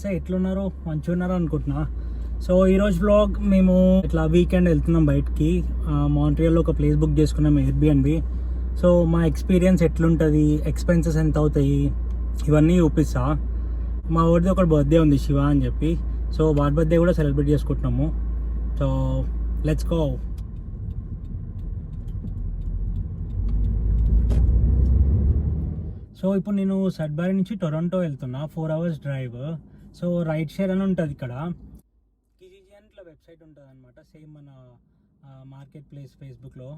నమస్తే, ఎట్లున్నారు? మంచిగా ఉన్నారు అనుకుంటున్నా. సో ఈరోజు వ్లాగ్ మేము ఇట్లా వీకెండ్ వెళ్తున్నాం బయటికి. మాంట్రియల్లో ఒక ప్లేస్ బుక్ చేసుకున్నాం, ఎయిర్బిఎన్బి. సో మా ఎక్స్పీరియన్స్ ఎట్లుంటుంది, ఎక్స్పెన్సెస్ ఎంత అవుతాయి, ఇవన్నీ చూపిస్తా. మా ఊరిది ఒక బర్త్డే ఉంది, శివ అని చెప్పి. సో వాడి బర్త్డే కూడా సెలబ్రేట్ చేసుకుంటున్నాము. So let's go. సో ఇప్పుడు నేను సడ్బరీ నుంచి టొరంటో వెళ్తున్నా, 4 hours drive. So right share అని ఉంటుంది ఇక్కడ. కిజిజీ అని ఇట్లా వెబ్సైట్ ఉంటుంది అనమాట, సేమ్ మన మార్కెట్ ప్లేస్ ఫేస్బుక్లో.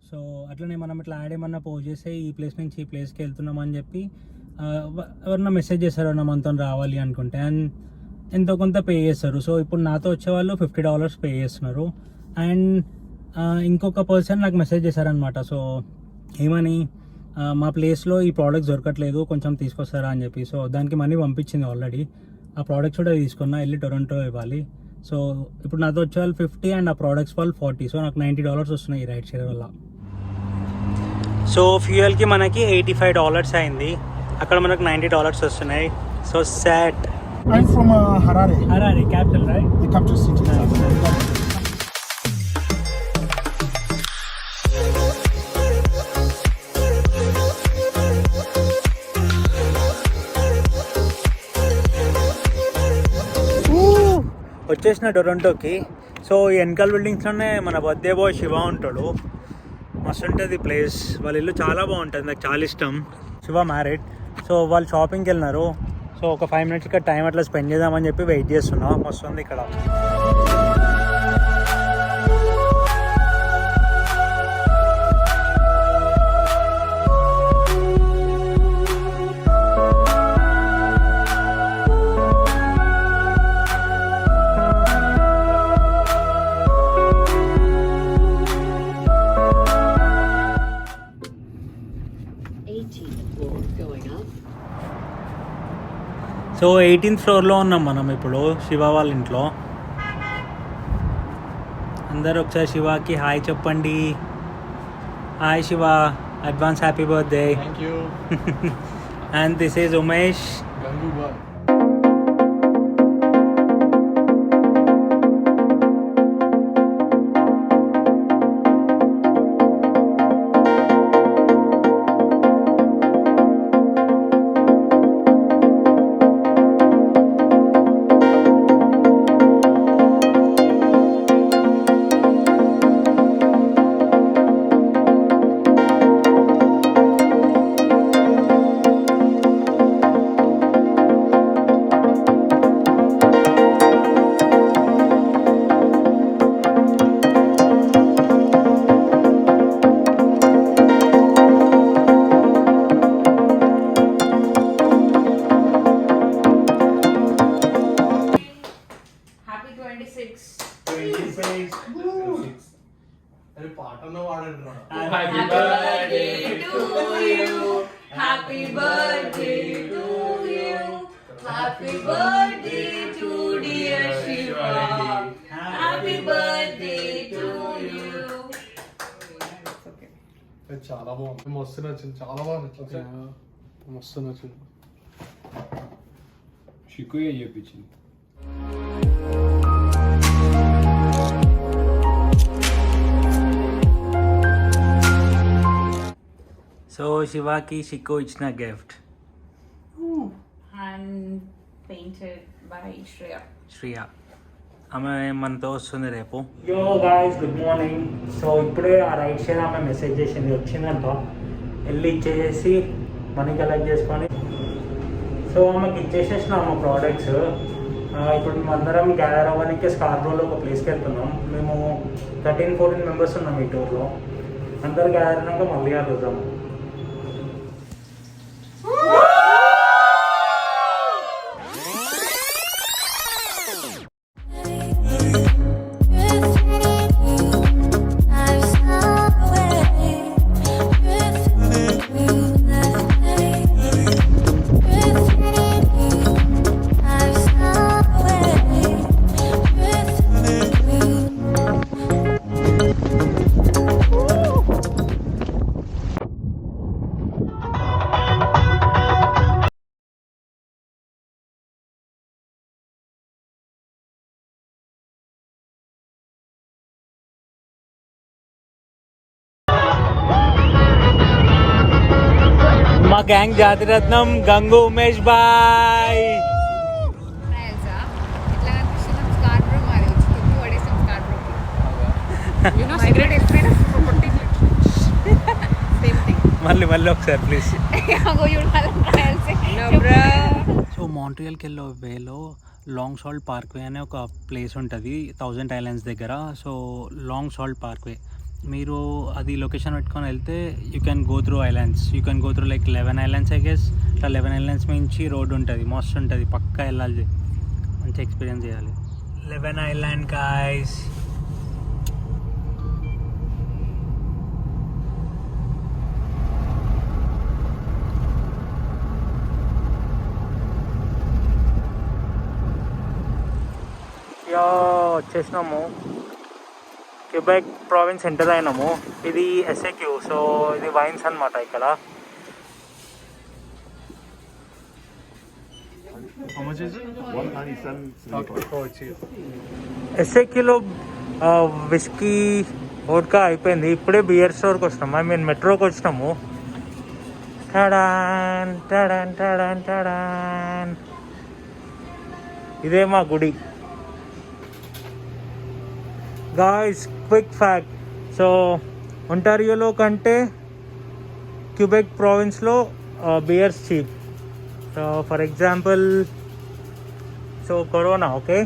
సో అట్లనే మనం ఇట్లా యాడ్ ఏమన్నా పోస్ట్ చేస్తే ఈ ప్లేస్ నుంచి ఈ ప్లేస్కి వెళ్తున్నాం అని చెప్పి ఎవరన్నా మెసేజ్ చేస్తారు అన్న మనతో రావాలి అనుకుంటే, అండ్ ఎంతో కొంత పే చేస్తారు. సో ఇప్పుడు నాతో వచ్చేవాళ్ళు $50 పే చేస్తున్నారు. అండ్ ఇంకొక పర్సన్ నాకు మెసేజ్ చేశారనమాట. సో ఏమని, మా ప్లేస్లో ఈ ప్రోడక్ట్స్ దొరకట్లేదు, కొంచెం తీసుకొస్తారా అని చెప్పి. సో దానికి మనీ పంపించింది ఆల్రెడీ. ఆ ప్రోడక్ట్స్ కూడా తీసుకున్నా, వెళ్ళి టొరంటో ఇవ్వాలి. సో ఇప్పుడు నాతో వచ్చే వాళ్ళు 50 అండ్ ఆ ప్రోడక్ట్స్ వాళ్ళు 40. సో నాకు $90 వస్తున్నాయి ఈ రైడ్ షేర్ వల్ల. సో ఫ్యూయల్కి మనకి $85 అయింది, అక్కడ మనకు $90 వస్తున్నాయి. సో సాట్. I'm from Harare. Harare, capital, right? The capital city. వచ్చేసిన టొరంటోకి. సో ఈ వెనకాల బిల్డింగ్స్లోనే మన బర్త్డే బాయ్ శివ ఉంటాడు. మస్తు ఉంటుంది ప్లేస్. వాళ్ళ ఇల్లు చాలా బాగుంటుంది, నాకు చాలా ఇష్టం. శివ మ్యారీడ్. సో వాళ్ళు షాపింగ్కి వెళ్ళినారు. సో ఒక 5 minutes ఇక్కడ టైం అట్లా స్పెండ్ చేద్దామని చెప్పి వెయిట్ చేస్తున్నా. మస్తు ఉంది ఇక్కడ. సో 18th floorలో ఉన్నాం మనం ఇప్పుడు, శివ వాళ్ళ ఇంట్లో. అందరూ ఒకసారి శివకి హాయ్ చెప్పండి. Hi Shiva, advance happy birthday. Thank you. And this is Umesh. Gangubai. అరే పాటను వాడండి. Happy birthday to you. Happy birthday to you. Happy birthday to dear Shiva. Happy birthday to you. చాలా బాగుంది, మస్తు నచ్చింది, చాలా బాగా నచ్చింది, మస్తు నచ్చింది. షిక్కుయే చెప్పించింది. సో శివాకి షిక్కు ఇచ్చిన gift. And painted by Shreya. Shriya, ఆమె మనతో వస్తుంది రేపు. యో గాయ్స్, గుడ్ మార్నింగ్. సో ఇప్పుడే ఆ రైట్ షేర్ ఆమె మెసేజ్ చేసింది, వచ్చిందంట. వెళ్ళి ఇచ్చేసి మనీ కలెక్ట్ చేసుకొని, సో ఆమెకి ఇచ్చేసేసిన ఆమె ప్రోడక్ట్స్. ఇప్పుడు మేము అందరం గ్యాదర్ అవ్వడానికి స్కార్బ్రోలో ఒక ప్లేస్కి వెళ్తున్నాం. మేము 13-14 members ఉన్నాం ఈ టూర్లో. అందరు గ్యాదర్ అయినాక మళ్ళీ కలుద్దాం. మా గ్యాంగ్ జాతిరత్నం గంగు ఉమేష్ బాయ్. మళ్ళీ ఒకసారి ప్లీజ్. సో మాంట్రియల్కి వెళ్ళే వేలో లాంగ్ సాల్ట్ పార్క్వే అనే ఒక ప్లేస్ ఉంటుంది 1000 ఐలాండ్స్ దగ్గర. సో లాంగ్ సాల్ట్ పార్క్వే మీరు అది లొకేషన్ పెట్టుకొని వెళ్తే you can go through islands. You can go through like 11 islands I guess. ఇట్లా 11 ఐలాండ్స్ మించి రోడ్ ఉంటుంది, మస్తు ఉంటుంది, పక్కా వెళ్ళాలి, మంచి ఎక్స్పీరియన్స్ చేయాలి. 11 ఐలాండ్ గాయ్స్. వచ్చేసినాము, క్యూబెక్ ప్రావిన్స్ ఎంటర్ అయినాము. ఇది ఎస్ఏక్యూ, సో ఇది వైన్స్ అనమాట. ఇక్కడ ఎస్ఏక్యూలో విస్కీ వోడ్కా అయిపోయింది. ఇప్పుడే బియర్ స్టోర్కి వచ్చినాము, ఐ మీన్ మెట్రోకి వచ్చినాము. టడాన్ టడాన్ టడాన్ టడాన్. ఇదే మా గుడి. గాయ్స్ క్విక్ ఫ్యాక్ట్, సో ఒంటారియోలో కంటే క్యూబెక్ ప్రావిన్స్లో beers cheap. So for example, so Corona okay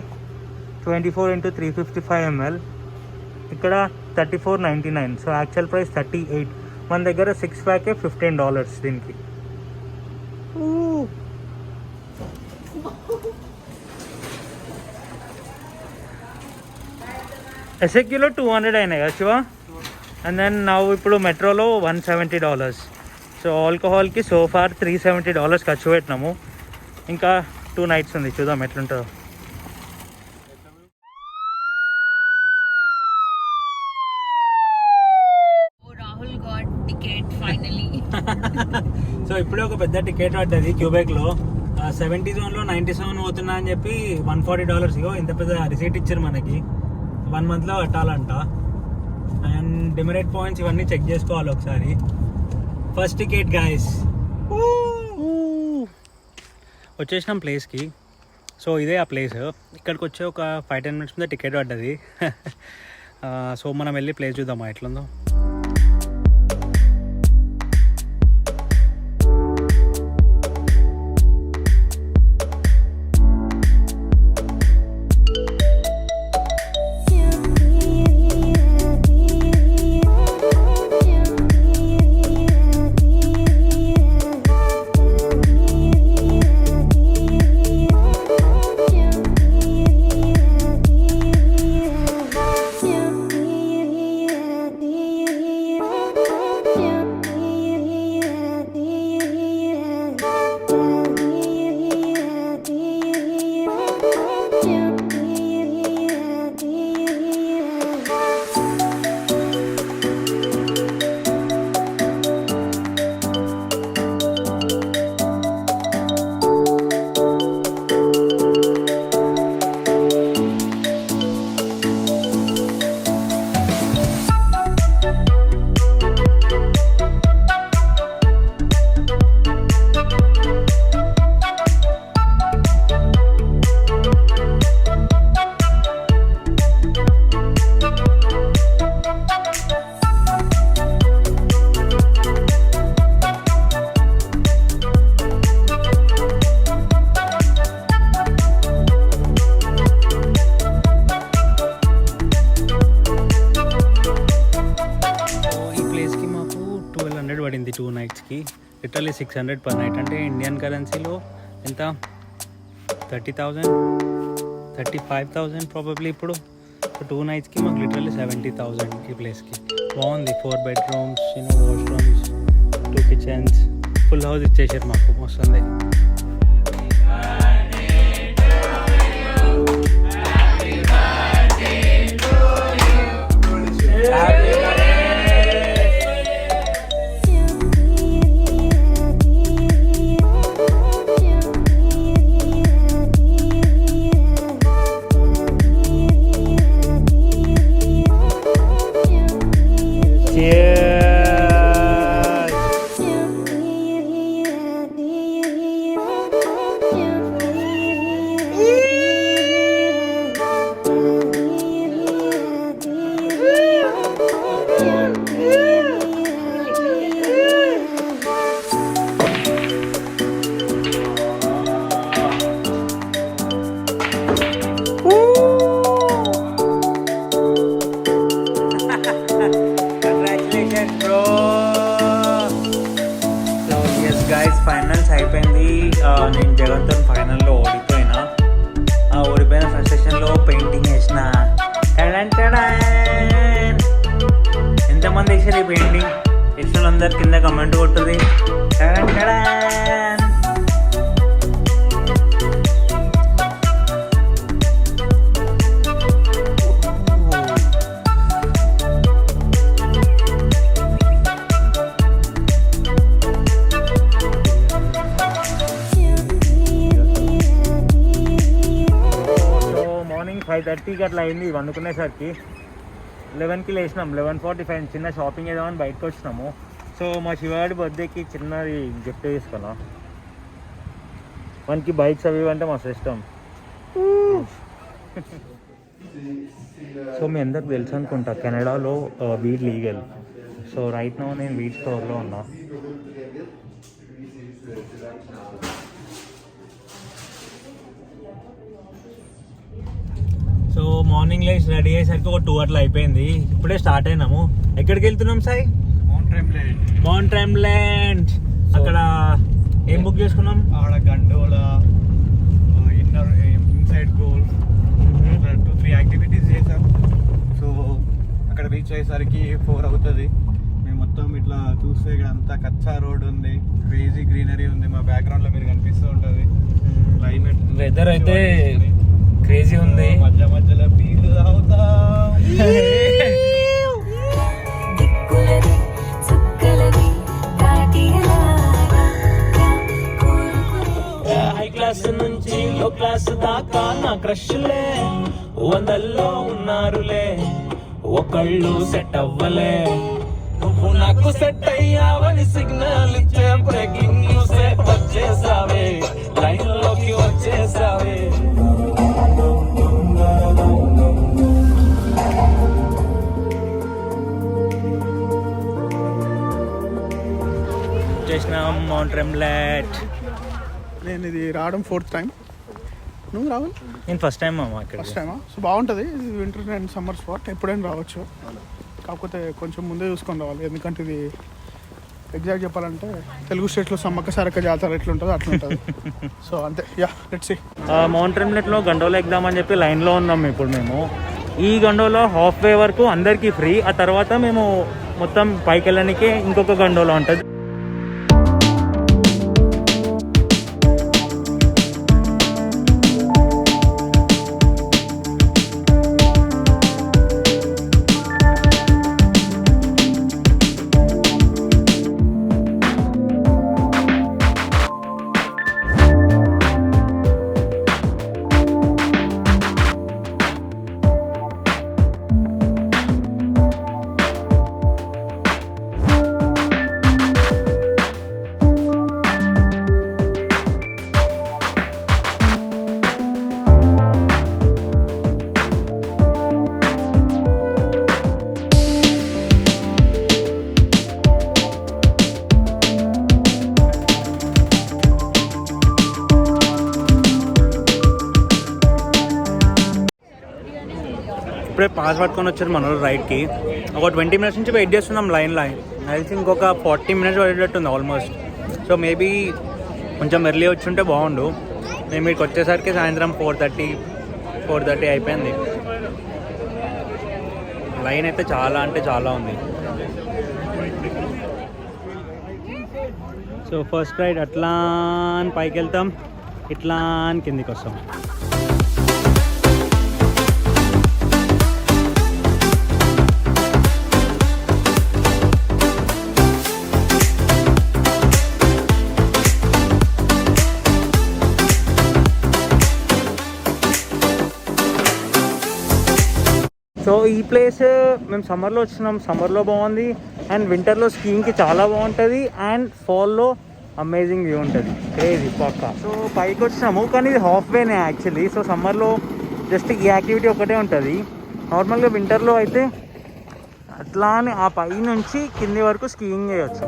24 into 355 ml, ఇక్కడ $34.99. So actual price 38. మన దగ్గర 6 ప్యాకే $15 దీనికి. ఎస్ఏక్యూలో 200 అయినాయి కదా శివ. అండ్ దెన్ నా ఇప్పుడు మెట్రోలో $170. సో ఆల్కహాల్కి సో ఫార్ $370 ఖర్చు పెట్టినాము. ఇంకా 2 nights ఉంది, చూద్దాం ఎట్లుంటుందో. Rahul got ticket finally. So ఇప్పుడే ఒక పెద్ద టికెట్ పడ్డది క్యూబెక్లో. 70 జోన్లో 97 పోతున్నా అని చెప్పి $140. ఇగో ఇంత పెద్ద రిసీట్ ఇచ్చారు మనకి. 1 monthలో కట్టాలంట. అండ్ డిమెరిట్ పాయింట్స్ ఇవన్నీ చెక్ చేసుకోవాలి ఒకసారి. First ticket guys. వచ్చేసినాం ప్లేస్కి. సో ఇదే ఆ ప్లేస్. ఇక్కడికి వచ్చే ఒక 5-10 minutes మీద టికెట్ పడ్డది. సో మనం వెళ్ళి ప్లేస్ చూద్దామా ఎట్లుందో. పడింది 2 nightsకి. Literally 600 per night. అంటే ఇండియన్ కరెన్సీలో ఎంత, 30,000 35,000 ప్రాబబ్లీ ఇప్పుడు. 2 nightsకి మాకు లిటరల్లీ 70,000 ఈ ప్లేస్కి. బాగుంది. 4 bedrooms, washrooms, 2 kitchens, full house ఇచ్చేసారు మాకు. వస్తుంది. నేను జగన్తో ఫైనల్లో ఓడిపోయినా. ఓడిపోయిన ఫస్ట్ సెషన్లో పెయింటింగ్ వేసిన. ఎంతమంది వేసారు ఈ పెయింటింగ్? వేసిన వాళ్ళందరు కింద కమెంట్ కొట్టుది. మార్నింగ్ 5:30కి అట్లా అయింది వండుకునేసరికి. 11కి లేచినాం. 11:45 చిన్న షాపింగ్ చేద్దామని బయటకు వచ్చినాము. సో మా శివాడి బర్త్డేకి చిన్నది గిఫ్ట్ తీసుకున్నా. మనకి బైక్స్ అవి అంటే మస్తు ఇష్టం. సో మీ అందరికి తెలుసు అనుకుంటా, కెనడాలో weed legal. So right no నేను వీడ్ స్టోర్లో ఉన్నా. సో మార్నింగ్ లేచి రెడీ అయ్యేసరికి ఒక 2 అట్లా అయిపోయింది. ఇప్పుడే స్టార్ట్ అయినాము. ఎక్కడికి వెళ్తున్నాం సాయి? మౌంట్ ట్రెంబ్లెండ్. అక్కడ ఏం బుక్ చేసుకున్నాం? ఆడ గండోలా, ఇన్సైడ్ గోల్, 2-3 యాక్టివిటీస్ చేసాం. సో అక్కడ రీచ్ అయ్యేసరికి 4 అవుతుంది. మేము మొత్తం ఇట్లా చూస్తే ఇక్కడ అంతా కచ్చా రోడ్ ఉంది, క్రేజీ గ్రీనరీ ఉంది. మా బ్యాక్గ్రౌండ్లో మీరు కనిపిస్తూ ఉంటుంది. క్లైమేట్ వెదర్ అయితే క్రేజీ ఉంది. మధ్య మధ్యలో బీర్లు తాగుతాం. హై క్లాస్ నుంచి లో క్లాస్ దాకా నా క్రష్లే వందల్లో ఉన్నారులే, ఒకళ్ళు సెట్ అవ్వలే. నువ్వు నాకు సెట్ అయ్యావని సిగ్నల్ ఇచ్చే బ్రేకింగ్ న్యూస్ వచ్చేసావే, లైన్ లోకి వచ్చేసావే. చేసినాం మౌంట్ ట్రెంబ్లెండ్. నేను ఇది రావడం 4th టైం. నువ్వు రావాలి? నేను ఫస్ట్ టైం అమ్మా ఇక్కడ. ఫస్ట్ టైమా? సో బాగుంటుంది. ఇది వింటర్ అండ్ సమ్మర్ స్పాట్, ఎప్పుడైనా రావచ్చు. కాకపోతే కొంచెం ముందే చూసుకొని రావాలి, ఎందుకంటే ఇది ఎగ్జాక్ట్ చెప్పాలంటే తెలుగు స్టేట్లో సమ్మక్క సారక్క జాతర ఎట్లుంటుందో అట్లుంటుంది. సో అంతే. Yeah, let's see. మౌంట్ ట్రెంబ్లెండ్లో గండోలా ఎక్కుదామని చెప్పి లైన్లో ఉన్నాం ఇప్పుడు మేము. ఈ గండోలా హాఫ్ వే వరకు అందరికీ ఫ్రీ. ఆ తర్వాత మేము మొత్తం పైకి వెళ్ళడానికి ఇంకొక గండోలా ఉంటుంది. ఇప్పుడే పాస్ పట్టుకొని వచ్చారు మన రైడ్కి. ఒక 20 minutes నుంచి వెయిట్ చేస్తున్నాం లైన్. అయితే ఇంకొక 40 minutes పడేటట్టుంది ఆల్మోస్ట్. సో మేబీ కొంచెం ఎర్లీ వచ్చి ఉంటే బాగుండు. మేము ఇక్కడికి వచ్చేసరికి సాయంత్రం 4:30 అయిపోయింది. లైన్ అయితే చాలా అంటే చాలా ఉంది. సో ఫస్ట్ రైడ్ అట్లా అని పైకి వెళ్తాం, ఇట్లా అని కిందికి వస్తాం. సో ఈ ప్లేస్ మేము సమ్మర్లో వచ్చినాం. సమ్మర్లో బాగుంది అండ్ వింటర్లో స్కీయింగ్కి చాలా బాగుంటుంది అండ్ ఫాల్లో అమేజింగ్ వ్యూ ఉంటుంది. క్రేజీ పక్కా. సో పైకి వచ్చినాము కానీ ఇది హాఫ్ వేనే యాక్చువల్లీ. సో సమ్మర్లో జస్ట్ ఈ యాక్టివిటీ ఒకటే ఉంటుంది. నార్మల్గా వింటర్లో అయితే అట్లా అని ఆ పై నుంచి కింది వరకు స్కీయింగ్ చేయొచ్చు.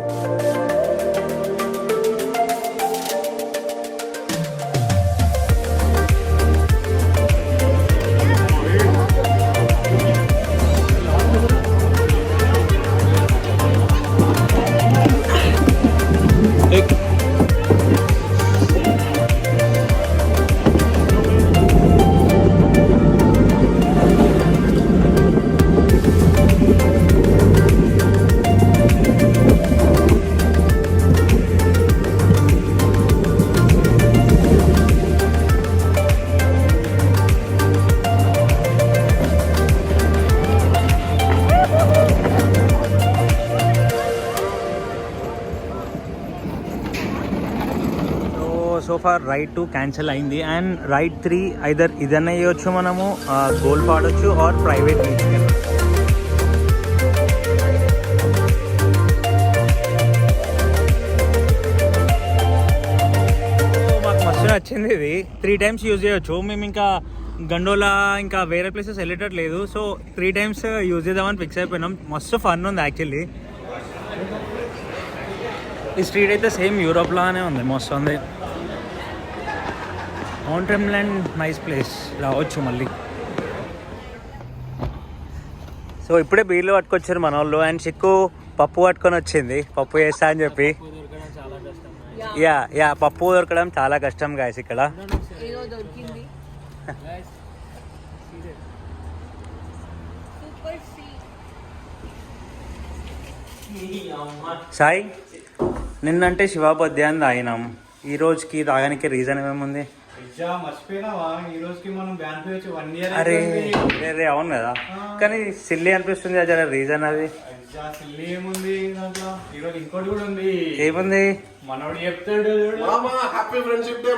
ఫార్ రైడ్ 2 క్యాన్సిల్ అయింది అండ్ రైడ్ 3 ఐదర్ ఇదన్నా వేయచ్చు మనము గోల్ఫ్ ఆడొచ్చు ఆర్ ప్రైవేట్ బీచ్కి వెళ్ళచ్చు. మాకు మస్తు నచ్చింది ఇది 3 times యూజ్ చేయొచ్చు. మేము ఇంకా గండోలా ఇంకా వేరే ప్లేసెస్ వెళ్ళేటట్లేదు, సో 3 times యూజ్ చేద్దామని ఫిక్స్ అయిపోయినాం. మస్తు ఫన్ ఉంది యాక్చువల్లీ. ఈ స్ట్రీట్ అయితే సేమ్ యూరోప్ లానే ఉంది, మస్తు ఉంది. మౌంటైన్ ల్యాండ్ నైస్ ప్లేస్, రావచ్చు మళ్ళీ. సో ఇప్పుడే బీర్లు పట్టుకొచ్చారు మన వాళ్ళు అండ్ చిక్కు పప్పు పట్టుకొని వచ్చింది, పప్పు చేస్తా అని చెప్పి. యా పప్పు దొరకడం చాలా కష్టం గాయస్ ఇక్కడ. ఏదో దొరికింది. సూపర్ సాయి నిన్నంటే శివాబద్య అని తాగినాం, ఈ రోజుకి తాగడానికి రీజన్ ఏమేముంది? మర్చిపోయినావా? ఈ రోజుకి మనం బ్యాన్ వచ్చి 1 year. అరే అవును కదా, కానీ సిల్లీ అనిపిస్తుంది అదే రీజన్. అది సిల్లీ ఏముంది దాంట్లో? ఈ రోజు ఇంకోటి కూడా ఉంది. ఏముంది? మనోడు చెప్తాడు. Happy friendship day.